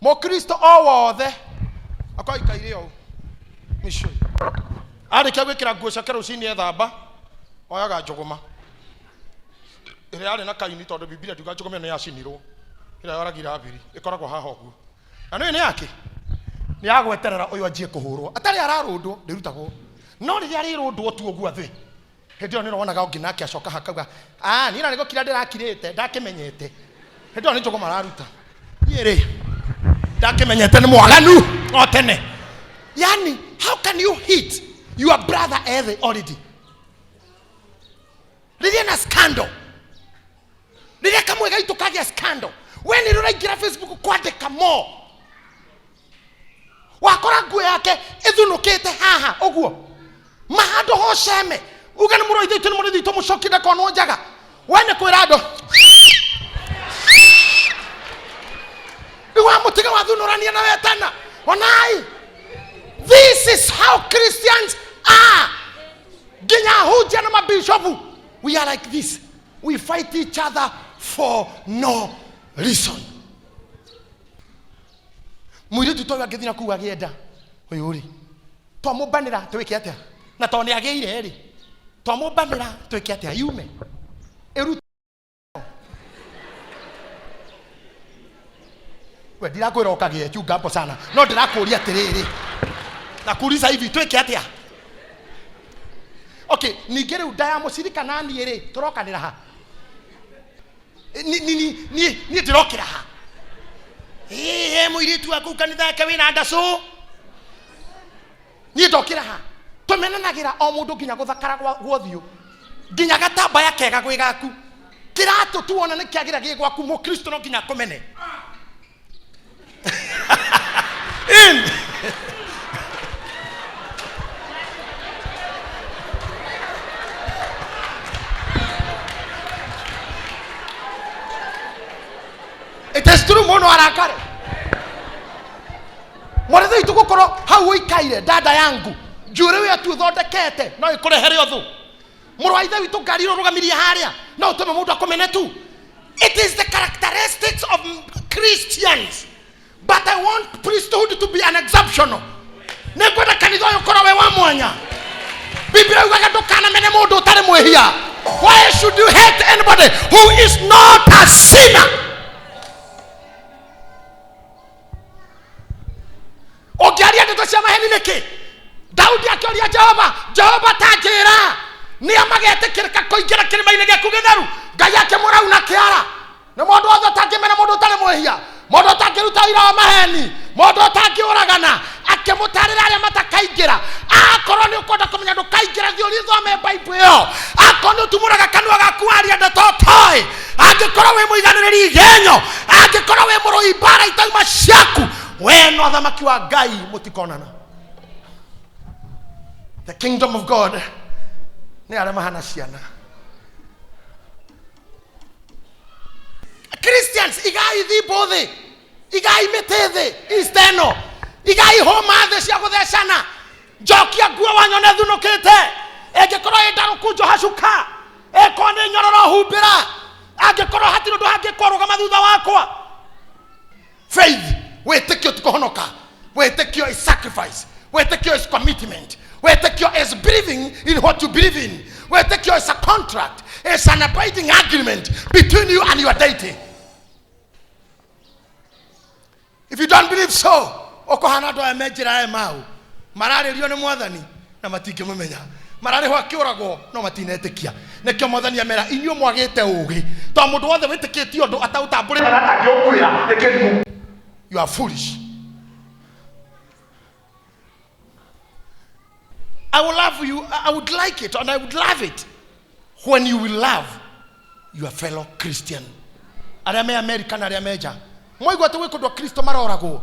mukristo o wothe akoikaire ũũ misho arĩkia gwĩkĩra nguo ciake rũcinĩ ethamba oyaga njũgũma ire ari na kaini tondu Biblia ndiuga njũgũma nĩ yacinirwo ira yaragira abiri ikoragwo haha ũguo na nĩ yake ni yagweterera ũyũ anjie kũhũrwo atari ararũndwo ndirutagwo no rĩrĩa rĩrũndwo tu ũguo thĩ Hĩndĩ ĩyo nĩũronaga ũngĩ nake acoka hakauga niĩ na nĩgo kira ndĩrakirĩte ndakimenyete. Hĩndĩ ĩyo nĩ njũgũ mararuta. Niĩ ndakimenyete nĩ mwaganu o tene. Yani, how can you hit your brother early already? Rĩrĩa na scandal. Rĩrĩa kamwe gaitũ kagĩa scandal. We nĩ rũraingĩra Facebook kwandĩka mo. Wakora nguo yake ĩthunũkĩte haha ũguo. Mahando ho ceme. Uga nĩ mũrũithĩtio nĩ mũrũithĩtio mũcokire konwo njaga. We nĩ kwĩra andũ. Iwa mũtiga wathunũrania na wetana. Onai. This is how Christians are. Ginya hujia na mabishopu. We are like this. We fight each other for no reason. Mũirĩtu toyo agĩthiĩ na kuuga gĩenda. Ũyũ ri. Twamũbanĩra twĩke atĩa? Na to nĩ agĩire ri. Twamũbanĩra twĩke atĩa? Yume. Eru. We ndirakwĩra ũkagĩe chunga hapo sana. No ndirakũria atĩrĩrĩ. Na kuuliza hivi twĩke atĩa? Okay, ningĩ rĩu nda ya mũcirika na niĩ rĩ tũrokanĩra ha. Niĩ ndĩrokĩra ha. Mũirĩtu waku kanitha yake wĩna ndacũ. Niĩ ndokĩra ha. Tũmenanagĩra o mũndũ nginya gũthakara gwothiũ. Nginya gatambaya kega gwĩ gaku. Kĩratũ tuona nĩ kĩagĩra gĩ gwaku mũkristo no nginya kũmene. It is true mono arakare. Mwaretho itu gukoro hau uikaire dada yangu. Jure we atu thondekete no ikurehere othu. Mũrũ wa ithe witũ ngari rũgamirie harĩa no ũtũme mũndũ akomene tu. It is the characteristics of Christians. But I want priesthood to be an exceptional. Nĩngwenda kanitha ũyũ ũkorwo we wa mwanya. Biblia yugaga ndũkanamene mũndũ ũtarĩ mwĩhia. Why should you hate anybody who is not a sinner? Ogiaria ndeto cia maheni nĩkĩ? Daudi akĩoria Jehova tanjĩra nĩ amageetĩkĩrĩka kũingĩra kĩrĩma-inĩ gĩaku gĩtheru. Ngai akĩmũrau na kĩara. Nĩ mũndũ wothe ũtangĩmena mũndũ ũtarĩ mwĩhia. Mũndũ ũtangĩruta wĩra wa maheni. Mũndũ ũtangĩũragana. Akĩmũtarĩra arĩa matakaingĩra. Akorwo nĩ ũkwenda kũmenya ndũkaingĩra thiĩ ũthome Bible ĩyo. Akorwo nĩ ũtumũraga kanua gaku aria ndeto ũtoĩ. Angĩkorwo wĩ mũiganĩrĩri igenyo. Angĩkorwo wĩ mũrũi mbara itauma ciaku. We no thamaki wa Ngai mũtikonana. The kingdom of God nĩ arĩa mahana ciana. Christians igai thibo thĩ. Igai mĩtĩ thĩ. Isteno. Igai homa thĩ cia gũthecana. Njokia nguo wanyone thunũkĩte. Ĩngĩkorwo ĩndarũkunjo hacuka. Ĩkorwo nĩ nyororo humbĩra. Angĩkorwo hatirĩ ũndũ hangĩkorwo rũgama thutha wakwa. Faith. Wĩtĩkio ti kũhonoka. Wĩtĩkio is sacrifice. Wĩtĩkio is commitment. Wĩtĩkio is believing in what you believe in. Wĩtĩkio is a contract. It's an abiding agreement between you and your deity. If you don't believe so, okohana ndo emejira mau. Mararĩrio nĩ Mwathani na matingĩmũmenya. Mararĩho akĩũragwo no matinetĩkia. Nĩkĩo Mwathani amera inyuĩ mwagĩte ũũgĩ. Tondũ mũndũ wothe wĩtĩkĩtio ũndũ ataũtambũrĩte na ndangĩũkwĩra nĩ kĩrimũ. You are foolish. I will love you. I would like it and I would love it when you will love your fellow Christian. Arĩa me America na arĩa me nja. Mwaigua atĩ gwĩkũndwo Kristo maroragwo.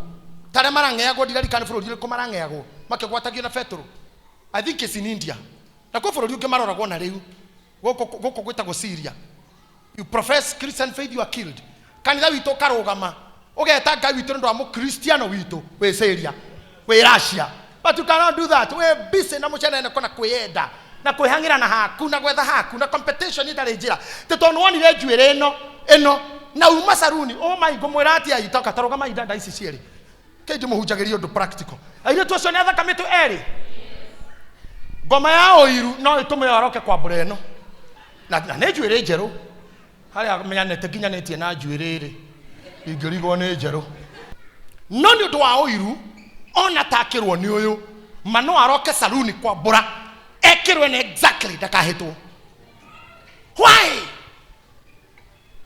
Tarĩa marang'eagwo ndirarikana bũrũri ũrĩkũ marang'eagwo. Makĩgwatagio na Petro. I think it's in India. Na kwa bũrũri ũngĩ maroragwo na rĩu. Gũkũ gwĩtagwo Syria. You profess Christian faith, you are killed. Kanitha witũ karũgama. Ũgeta Ngai witũ nĩ ũndũ wa mũkristiano witũ wĩ Syria, wĩ Russia. But you cannot do that. We're busy na mũcenene kona kwĩenda na kwĩhang'ĩra na haku na gwetha haku na competition itarĩ njĩra. Tondũ nĩwonire njuĩrĩ ĩno na uma saruni. Oh my ngũmwĩra atĩa itoka tarũgama inda ici cierĩ. Kĩndĩ mũhunjagĩria ũndũ practical. Airĩtu acio nĩ athakamitũ erĩ. Ngoma ya ũiru no ĩtũme yoroke kwa mbura ĩno. Na nĩ njuĩrĩ njerũ. Harĩa menyanĩte nginyanĩtie na njuĩrĩ ĩrĩ. Ingĩrigwo nĩ njerũ. No nĩ ũndũ wa ũiru ona takĩrwo nĩ ũyũ. Mano aroke saruni kwa mbura. Ekĩrwe na exactly ndakahĩtwo. Why?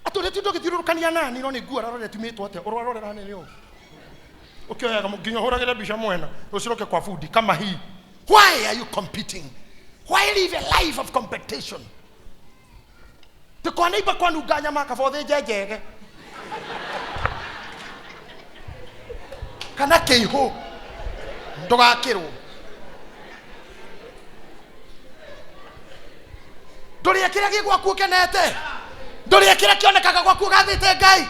Atore tindo githirurukania nani no ni guo ararore timitwo ate urarore nani leo. Okay, nginya horagire bisha mwena usiroke kwa food kama hii. Why are you competing? Why live a life of competition? Tukwa neighbor kwa nuganya maka for the jejege. Kana keiho. Ndogakirwo. Ndori akira gigwa kukenete. Ndori akira kionekaga gwa kugathite Ngai.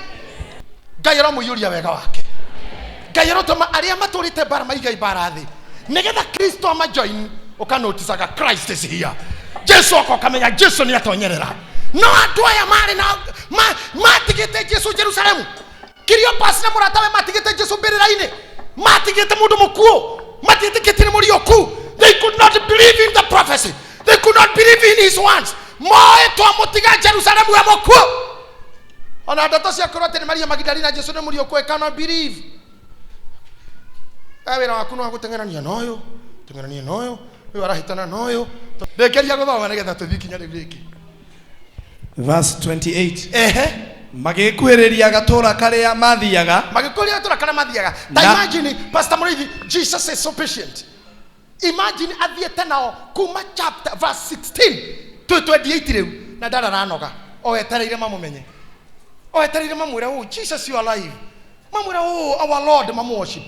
Ngai ro muyuria wega wake. Ngai ro tuma aria maturite bara maiga ibara thi. Nigetha Kristo ama join ukanotisaga Christ is here. Jesu akokamenya Jesu ni atonyerera. No andu aya mari na matigite Jesu Jerusalemu. Kirio pasina muratawe matigite Jesu mbirira-ini. Matigite mundu mukuo. Matigite muri oku. They could not believe in the prophecy. They could not believe in his words. Moe to mutiga Jerusalemu ya mukuo. Ona ndoto cia kurota ni Maria Magdalena Jesu ni muri oku cannot believe. Ewe na wakuno gutengerania noyo. Tengerania noyo. We arahitana noyo. Ndekeria guthoma nigetha tuthikinya riki. Verse 28. Magikuhiriria gatura karia mathiaga. Magikuhiriria gatura karia mathiaga. Imagine Pastor Murithi, Jesus is so patient. Imagine athiete nao kuma chapter verse 16 to 28 riu na ndara ranoga. O etereire mamumenye. O etereire mamwira, "Oh Jesus, you are alive." Mamwira, "Oh our Lord, mamu worship."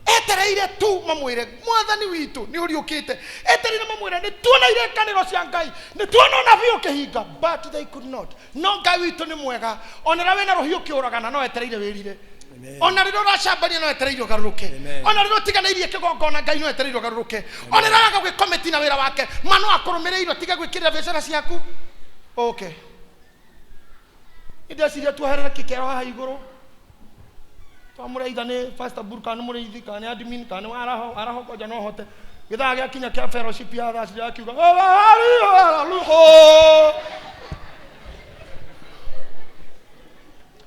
Etereire tu mamwire, "Mwathani witu ni uriukite." Etereire mamwire, "Ni tuona ire kaniro cia Ngai, ni tuona nabii ukihinga." But they could not. No Ngai witu ni mwega. Onera we na rohio kiuragana no etereire wirire. Ona riro racambania no etereire garuruke. Ona riro tiganairie kigongona Ngai no etereire garuruke. Ona raga gwi committee na wira wake, mano akurumireiro tiga gwikirira biashara ciaku. Okay. Ida siria tu harara kikero haha iguru. Twamureitha ni Pastor Burkan mureithi kana admin kana araho koja no hote. Githa gya kinya kya fellowship ya tha siria kiuga.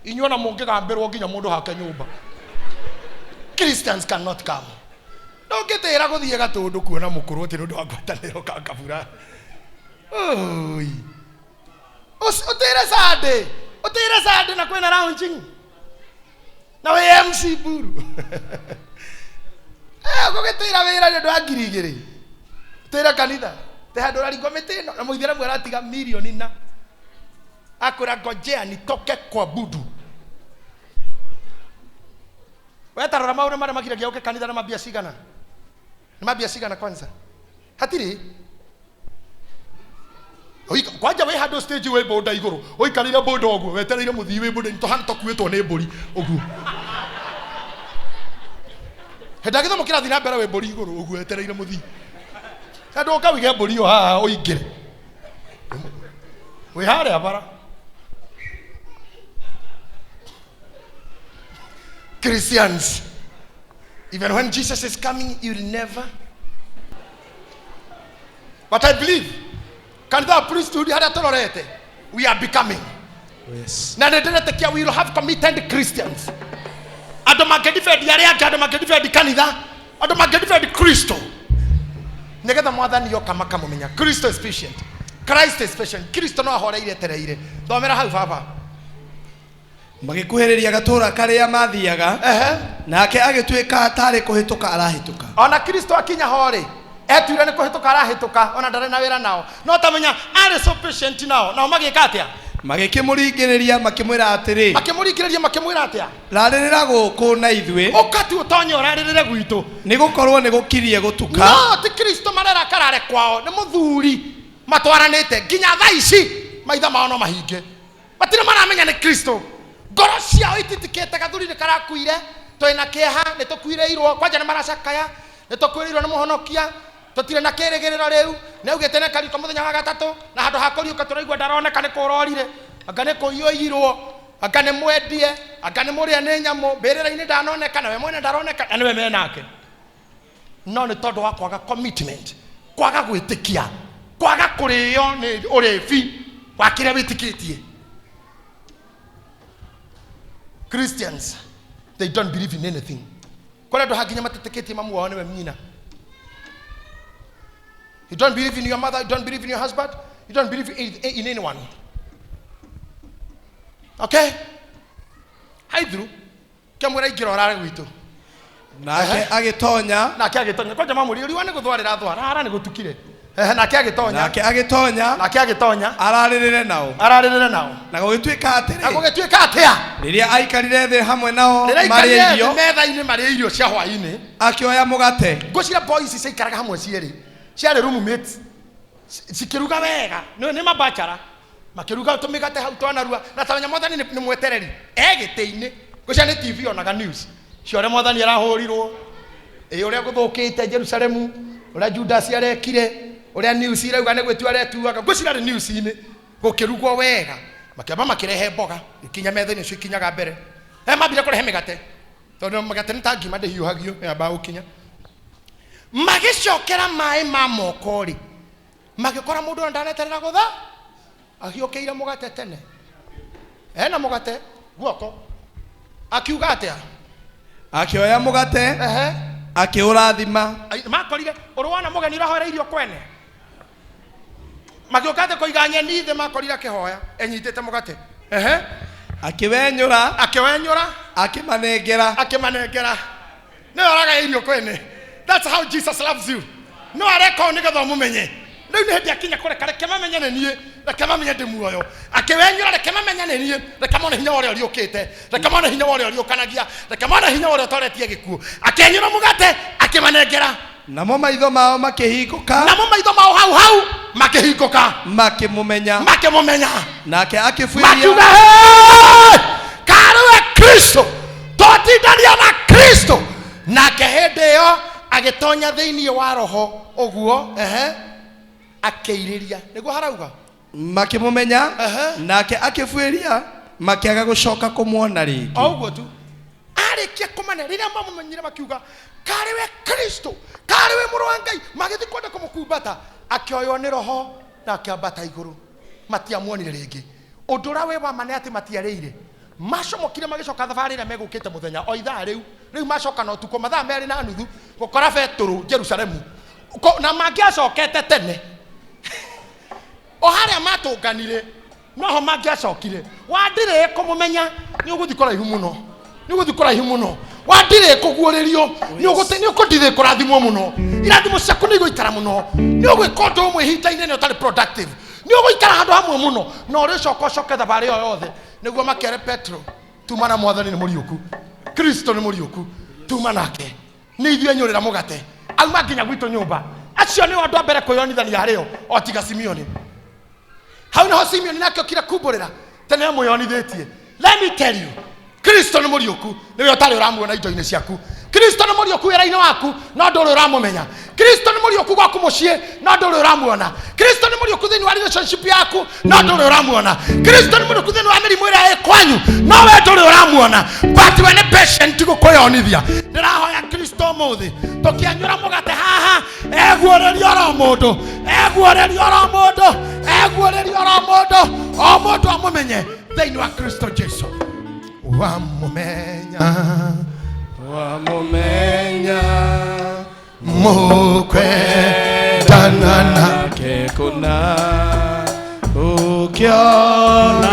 Inyona mungigambirwo nginya mundu hake nyumba. Christians cannot come. No gitira guthie gatundu kuona mukuru ti nundu wa ngwataniro ka kabura. Oi. Utire sade na kwena launching. Na we MC buru. Gugitira wira ni ndu angirigiri. Utira kanitha. Te handu rari ngomete no na muithira mwe aratiga milioni na. Akura ngojea nitoke kuabudu. Wetarora maure mara makiragia uke kanitha na mabia cigana. Ni mabia cigana kwanza. Hatiri. Oi kwanja we handu stage we boda iguru. Oi kanitha boda oguo wetereire muthii we boda to hana tokuetwo ni mburi oguo. Henda githomo kirathi na mbere we mburi iguru oguo wetereire muthii. Handu ukawige mburi yo haha oingire. We hare abara. Christians, even when Jesus is coming, you will never. But I believe, can the priesthood tolerate? We are becoming. Yes. Now we will have committed Christians. Adomagedifed yarea, Adomagedifed Canada, Adomagedifed Christo. Negada more than your Kamakamomina. Christo is patient. Christ is patient. Christo no horaire tereire. No matter how far. Magikuhiriria gatura karia mathiaga. Nake agituika atari kuhituka arahituka. Ona Kristo akinya hore. Etwire ni kuhituka arahituka. Ona ndare na wira nao. No tamenya are so patient nao. Na magika atia. Magikimuringiriria makimwira atiri. Makimuringiriria makimwira atia. Raririra guku na ithwe. Ukati utonyo raririre gwitu. Ni gukorwo ni gukirie gutuka. No ti Kristo marera karare kwao. Ni muthuri. Matwaranite ginya thaici. Maitha mao no mahinge. Batire maramenya ni Kristo. Ngoro ciao ititikite gathuri ni karakuire twina kieha ni tukuireirwo kwanja ni maracakaya ni tukuireirwo ni muhonokia tutire na kirigiriro riu ni ugite ne kariko muthenya wa gatatu na handu hakoriuka turaigwa ndaroneka ni kurorire anga ni kuyoirwo anga ni mwendie anga ni muria ni nyamu mbirira-ini ndanoneka na we mwene ndaroneka na niwe menake no ni tondu wa kwaga commitment kwaga gwitikia kwaga kurio ni urifi wakire witikitie. Christians, they don't believe in anything. Kwa ndo haginya mateteketi mamu waone we mnyina. You don't believe in your mother, you don't believe in your husband, You don't believe in anyone. Okay? Hi through. Kamwera igiro rare gwitu. Nake agitonya. Nake agitonya. Kwa jamaa muri uriwane guthwarira thwara ara ni gutukire. Nake agitonya. Nake agitonya. Nake agitonya. Araririre nao. Ararĩrĩre nao. Na gũgĩtuĩka atĩrĩ. Na gũgĩtuĩka atĩa? Rĩrĩa aikarire thĩ hamwe nao marĩ irio. Metha-inĩ marĩ irio cia hwaĩ-inĩ. Akĩoya mũgate. Ngũcira boys ciaikaraga hamwe cierĩ. Ciarĩ roommate. Cikiruga wega. Nĩ mabachara. Makiruga tumigate hau twanarua. Na tawanya mwathani nĩ mwetereri. Gĩtĩ-inĩ. Ngũcira nĩ TV onaga news. Ciore mwathani arahũrirwo. Ũrĩa gũthũkĩte Jerusalemu. Ũrĩa Judas arekire. Ũrĩa news irauga nĩ gwĩtua aretuaga. Ngũcira nĩ news-inĩ. Gũkĩrugwo wega. Makĩamba makĩrehe mboga. Ikinya metha-inĩ icio ikinyaga mbere. Mambire kũrehe mĩgate. Tondũ mĩgate nĩ ta ngima ndĩhiũhagio. Yamba gũkinya. Magĩcokera maĩ ma moko-rĩ. Magĩkora mũndũ ndaneterera gũtha. Agĩũkĩire mũgate tene. Na mũgate guoko. Akiuga atĩa? Akĩoya mũgate. Akĩũrathima. Makorire ũrwana mũgeni ũrahoera irio kwene. Magĩũkate kũiga nyeni thĩ makorire akĩhoya. Enyitĩte mũgate. Akĩwenyũra. Akĩwenyũra. Akĩmanengera. Nĩ oraga irio kwene. That's how Jesus loves you. No areko nĩgetha mũmenye. Rĩu nĩ hĩndĩ akinya kũreka reke mamenye nĩ niĩ. Reke mamenye ndĩ muoyo. Akĩwenyũra reke mamenye nĩ niĩ. Reke mone hinya ũrĩa ũriũkĩte. Reke mone hinya ũrĩa ũriũkanagia. Reke mone hinya ũrĩa ũtoretie gĩkuũ. Akĩenyũra mũgate akĩmanengera. Namo maitho mao makĩhingũka. Namo maitho mao hau makĩhingũka. Makĩmũmenya. Nake akĩbuĩria. Karũe Kristo. Totindania na Kristo. Nake hĩndĩ ĩyo agĩtonya thĩinĩ wa roho ũguo. Akĩirĩria. Nĩguo harauga. Makĩmũmenya. Nake akĩbuĩria. Makĩaga gũcoka kũmuona rĩngĩ. Ũguo tu. Arĩkia kũmane rĩrĩa mamũmenyire makiuga karĩwe Kristo. Karĩwe mũrũ wa Ngai. Magĩthiĩ kwenda kũmũkumbata. Akĩoywo nĩ roho na akĩambata igũrũ. Matiamuonire rĩngĩ. Ũndũ ũrĩa wĩ wa ma nĩ atĩ matiarĩire. Macomokire magĩcoka thabarĩ ĩrĩa megũkĩte mũthenya o ithaa rĩu macoka na ũtukũ mathaa merĩ na nuthu gũkora Petro Jerusalemu. Na mangĩacokete tene. O harĩa matũnganire noho mangĩacokire. Wandirĩ kũmũmenya nĩ ũgũthiĩ kũraihu mũno. Wandirĩ kũguũrĩrio nĩ ũkũndithĩ kũrathimwo mũno. Irathimo ciaku nĩ igũikara mũno. Nĩ ũgwĩka ũndũ ũmwe ihinda-inĩ nĩ ũtarĩ productive. Nĩ ũgũikara handũ hamwe mũno. Na ũrĩcoka ũcoke thabarĩ ĩyo yothe. Nĩguo makere Petro tuma na mwathani nĩ mũriũku. Kristo nĩ mũriũku. Tuma nake. Nĩ ithuĩ nyũrĩra mũgate. Auma nginya gwitũ nyũmba. Acio nĩ andũ a mbere kwĩyonithania harĩo o tiga Simeoni. Hau naho Simeoni nake okire kumbũrĩra. Tene mwĩyonithĩtie. Let me tell you. Kristo nĩ mũriũku. Nĩwe ũtarĩ ũramuona indo-inĩ ciaku. Kristo nĩ mũriũku wĩra-inĩ waku no ndũrĩ ũramũmenya. Kristo nĩ mũriũku gwaku mũciĩ no ndũrĩ ũramuona. Kristo nĩ mũriũku thĩinĩ wa relationship yaku no ndũrĩ ũramuona. Kristo nĩ mũriũku thĩinĩ wa mĩrimũ ĩrĩa ĩ kwanyu no we ndũrĩ ũramuona. But we nĩ patient gũkwĩyonithia. Ndĩrahoya Kristo ũmũthĩ tũkĩanyũra mũgate haha eguũrĩrio oro mũndũ. O mũndũ amũmenye thĩinĩ wa Kristo Jesu. Wamũmenya mũkwendana nake kũna ũkĩona